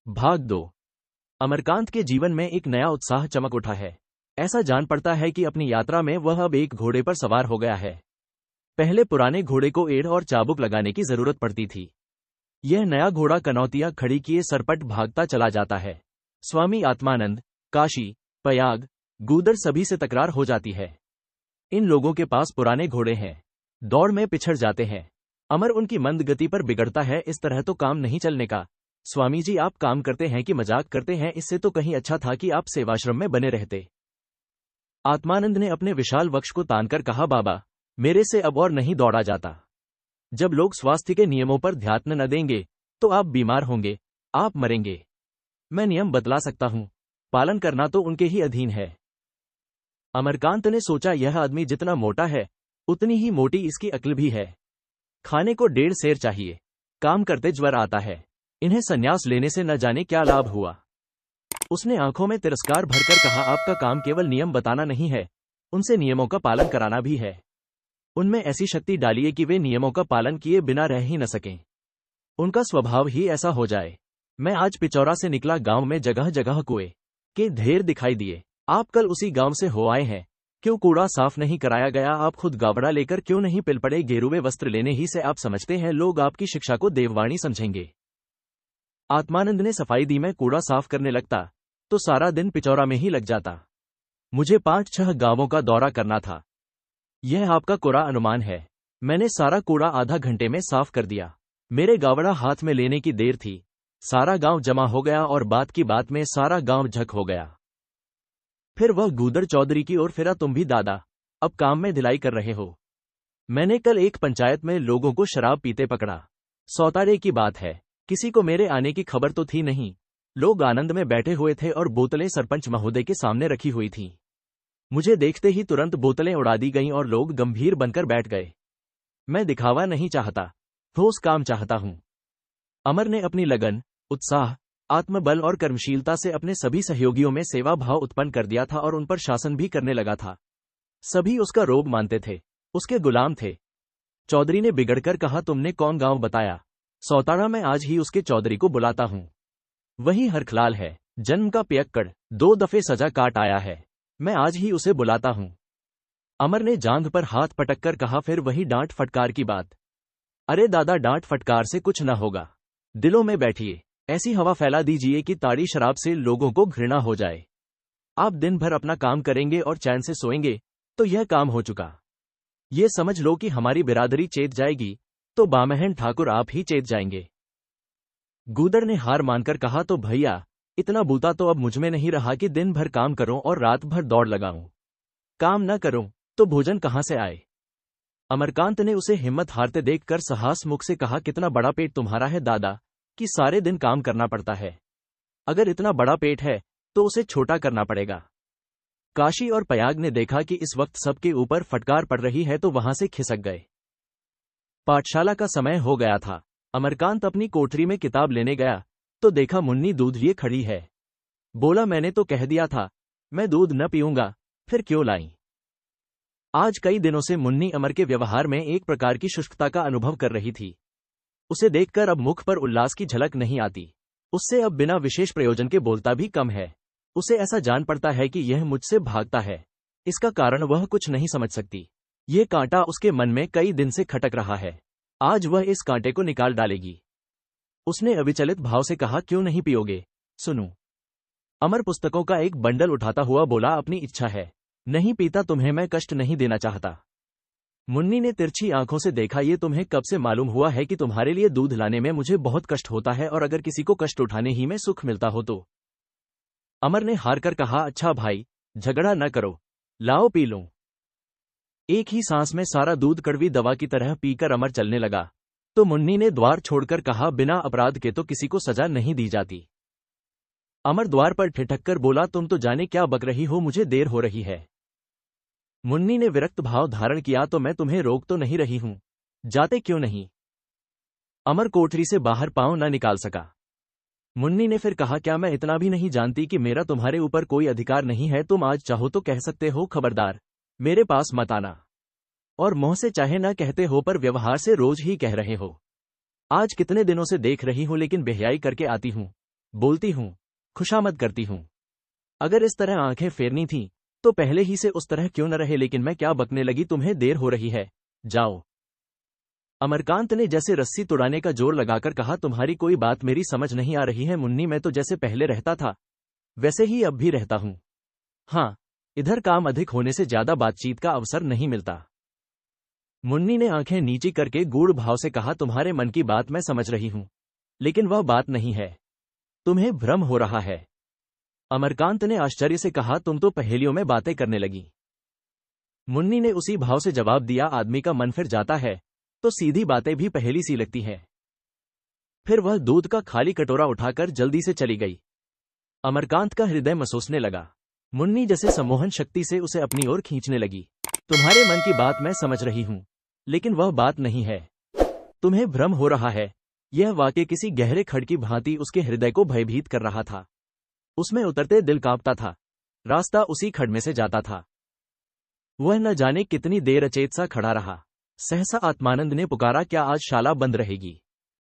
भाग 2। अमरकांत के जीवन में एक नया उत्साह चमक उठा है। ऐसा जान पड़ता है कि अपनी यात्रा में वह अब एक घोड़े पर सवार हो गया है। पहले पुराने घोड़े को एड़ और चाबुक लगाने की जरूरत पड़ती थी। यह नया घोड़ा कनौतियां खड़ी किए सरपट भागता चला जाता है। स्वामी आत्मानंद, काशी, प्रयाग, गूदर सभी से तकरार हो जाती है। इन लोगों के पास पुराने घोड़े हैं, दौड़ में पिछड़ जाते हैं। अमर उनकी मंद गति पर बिगड़ता है। इस तरह तो काम नहीं चलने का। स्वामी जी, आप काम करते हैं कि मजाक करते हैं? इससे तो कहीं अच्छा था कि आप सेवाश्रम में बने रहते। आत्मानंद ने अपने विशाल वक्ष को तानकर कहा, बाबा, मेरे से अब और नहीं दौड़ा जाता। जब लोग स्वास्थ्य के नियमों पर ध्यान न देंगे तो आप बीमार होंगे, आप मरेंगे। मैं नियम बदला सकता हूं, पालन करना तो उनके ही अधीन है। अमरकांत ने सोचा, यह आदमी जितना मोटा है उतनी ही मोटी इसकी अक्ल भी है। खाने को 1.5 सेर चाहिए, काम करते ज्वर आता है। इन्हें संन्यास लेने से न जाने क्या लाभ हुआ। उसने आंखों में तिरस्कार भरकर कहा, आपका काम केवल नियम बताना नहीं है, उनसे नियमों का पालन कराना भी है। उनमें ऐसी शक्ति डालिए कि वे नियमों का पालन किए बिना रह ही न सकें। उनका स्वभाव ही ऐसा हो जाए। मैं आज पिचौरा से निकला, गांव में जगह जगह कुएं के ढेर दिखाई दिए। आप कल उसी गांव से हो आए हैं, क्यों कूड़ा साफ नहीं कराया गया? आप खुद गावड़ा लेकर क्यों नहीं पिल पड़े? गेरुए वस्त्र लेने ही से आप समझते हैं लोग आपकी शिक्षा को देववाणी समझेंगे। आत्मानंद ने सफाई दी। मैं कूड़ा साफ करने लगता तो सारा दिन पिचौरा में ही लग जाता। मुझे 5-6 गांवों का दौरा करना था। यह आपका कोरा अनुमान है। मैंने सारा कूड़ा आधा घंटे में साफ कर दिया। मेरे गावड़ा हाथ में लेने की देर थी। सारा गांव जमा हो गया और बात की बात में सारा गांव झक हो गया। फिर वह गूदर चौधरी की ओर फिरा, तुम भी दादा अब काम में ढिलाई कर रहे हो। मैंने कल एक पंचायत में लोगों को शराब पीते पकड़ा। सौतारे की बात है, किसी को मेरे आने की खबर तो थी नहीं। लोग आनंद में बैठे हुए थे और बोतलें सरपंच महोदय के सामने रखी हुई थीं। मुझे देखते ही तुरंत बोतलें उड़ा दी गईं और लोग गंभीर बनकर बैठ गए। मैं दिखावा नहीं चाहता, ठोस काम चाहता हूं। अमर ने अपनी लगन, उत्साह, आत्मबल और कर्मशीलता से अपने सभी सहयोगियों में सेवा भाव उत्पन्न कर दिया था और उन पर शासन भी करने लगा था। सभी उसका रोब मानते थे, उसके गुलाम थे। चौधरी ने बिगड़कर कहा, तुमने कौन गांव बताया? सौतारा में आज ही उसके चौधरी को बुलाता हूं। वही हरखलाल है, जन्म का पियक्कड़, 2 दफे सजा काट आया है। मैं आज ही उसे बुलाता हूं। अमर ने जांघ पर हाथ पटक कर कहा, फिर वही डांट फटकार की बात। अरे दादा, डांट फटकार से कुछ न होगा। दिलों में बैठिए, ऐसी हवा फैला दीजिए कि ताड़ी शराब से लोगों को घृणा हो जाए। आप दिन भर अपना काम करेंगे और चैन से सोएंगे तो यह काम हो चुका। ये समझ लो कि हमारी बिरादरी चेत जाएगी तो बामहन ठाकुर आप ही चेत जाएंगे। गूदर ने हार मानकर कहा, तो भैया, इतना बूता तो अब मुझमें नहीं रहा कि दिन भर काम करूं और रात भर दौड़ लगाऊं। काम न करूं तो भोजन कहां से आए? अमरकांत ने उसे हिम्मत हारते देखकर सहास मुख से कहा, कितना बड़ा पेट तुम्हारा है दादा कि सारे दिन काम करना पड़ता है। अगर इतना बड़ा पेट है तो उसे छोटा करना पड़ेगा। काशी और प्रयाग ने देखा कि इस वक्त सबके ऊपर फटकार पड़ रही है तो वहां से खिसक गए। पाठशाला का समय हो गया था। अमरकांत अपनी कोठरी में किताब लेने गया तो देखा मुन्नी दूध लिए खड़ी है। बोला, मैंने तो कह दिया था मैं दूध न पीऊंगा, फिर क्यों लाई? आज कई दिनों से मुन्नी अमर के व्यवहार में एक प्रकार की शुष्कता का अनुभव कर रही थी। उसे देखकर अब मुख पर उल्लास की झलक नहीं आती। उससे अब बिना विशेष प्रयोजन के बोलता भी कम है। उसे ऐसा जान पड़ता है कि यह मुझसे भागता है। इसका कारण वह कुछ नहीं समझ सकती। यह कांटा उसके मन में कई दिन से खटक रहा है। आज वह इस कांटे को निकाल डालेगी। उसने अविचलित भाव से कहा, क्यों नहीं पियोगे? सुनो। अमर पुस्तकों का एक बंडल उठाता हुआ बोला, अपनी इच्छा है, नहीं पीता। तुम्हें मैं कष्ट नहीं देना चाहता। मुन्नी ने तिरछी आंखों से देखा, ये तुम्हें कब से मालूम हुआ है कि तुम्हारे लिए दूध लाने में मुझे बहुत कष्ट होता है और अगर किसी को कष्ट उठाने ही में सुख मिलता हो तो? अमर ने हार कर कहा, अच्छा भाई, झगड़ा न करो, लाओ पी लो। एक ही सांस में सारा दूध कड़वी दवा की तरह पीकर अमर चलने लगा तो मुन्नी ने द्वार छोड़कर कहा, बिना अपराध के तो किसी को सजा नहीं दी जाती। अमर द्वार पर ठिठक कर बोला, तुम तो जाने क्या बक रही हो, मुझे देर हो रही है। मुन्नी ने विरक्त भाव धारण किया, तो मैं तुम्हें रोक तो नहीं रही हूं, जाते क्यों नहीं? अमर कोठरी से बाहर पांव न निकाल सका। मुन्नी ने फिर कहा, क्या मैं इतना भी नहीं जानती कि मेरा तुम्हारे ऊपर कोई अधिकार नहीं है? तुम आज चाहो तो कह सकते हो, खबरदार मेरे पास मत आना। और मुंह से चाहे ना कहते हो पर व्यवहार से रोज ही कह रहे हो। आज कितने दिनों से देख रही हूं, लेकिन बेहयाई करके आती हूं। बोलती हूँ, खुशामद करती हूँ। अगर इस तरह आंखें फेरनी थी तो पहले ही से उस तरह क्यों न रहे, लेकिन मैं क्या बकने लगी, तुम्हें देर हो रही है, जाओ। अमरकांत ने जैसे रस्सी तुड़ाने का जोर लगाकर कहा, तुम्हारी कोई बात मेरी समझ नहीं आ रही है मुन्नी, मैं तो जैसे पहले रहता था वैसे ही अब भी रहता हूं। हाँ, इधर काम अधिक होने से ज्यादा बातचीत का अवसर नहीं मिलता। मुन्नी ने आंखें नीची करके गूढ़ भाव से कहा, तुम्हारे मन की बात मैं समझ रही हूं, लेकिन वह बात नहीं है, तुम्हें भ्रम हो रहा है। अमरकांत ने आश्चर्य से कहा, तुम तो पहेलियों में बातें करने लगी। मुन्नी ने उसी भाव से जवाब दिया, आदमी का मन फिर जाता है तो सीधी बातें भी पहेली सी लगती हैं। फिर वह दूध का खाली कटोरा उठाकर जल्दी से चली गई। अमरकांत का हृदय महसूसने लगा। मुन्नी जैसे सम्मोहन शक्ति से उसे अपनी ओर खींचने लगी। तुम्हारे मन की बात मैं समझ रही हूं, लेकिन वह बात नहीं है, तुम्हें भ्रम हो रहा है। यह वाक्य किसी गहरे खड़ की भांति उसके हृदय को भयभीत कर रहा था। उसमें उतरते दिल कांपता था। रास्ता उसी खड़ में से जाता था। वह न जाने कितनी देर अचेत सा खड़ा रहा। सहसा आत्मानंद ने पुकारा, क्या आज शाला बंद रहेगी?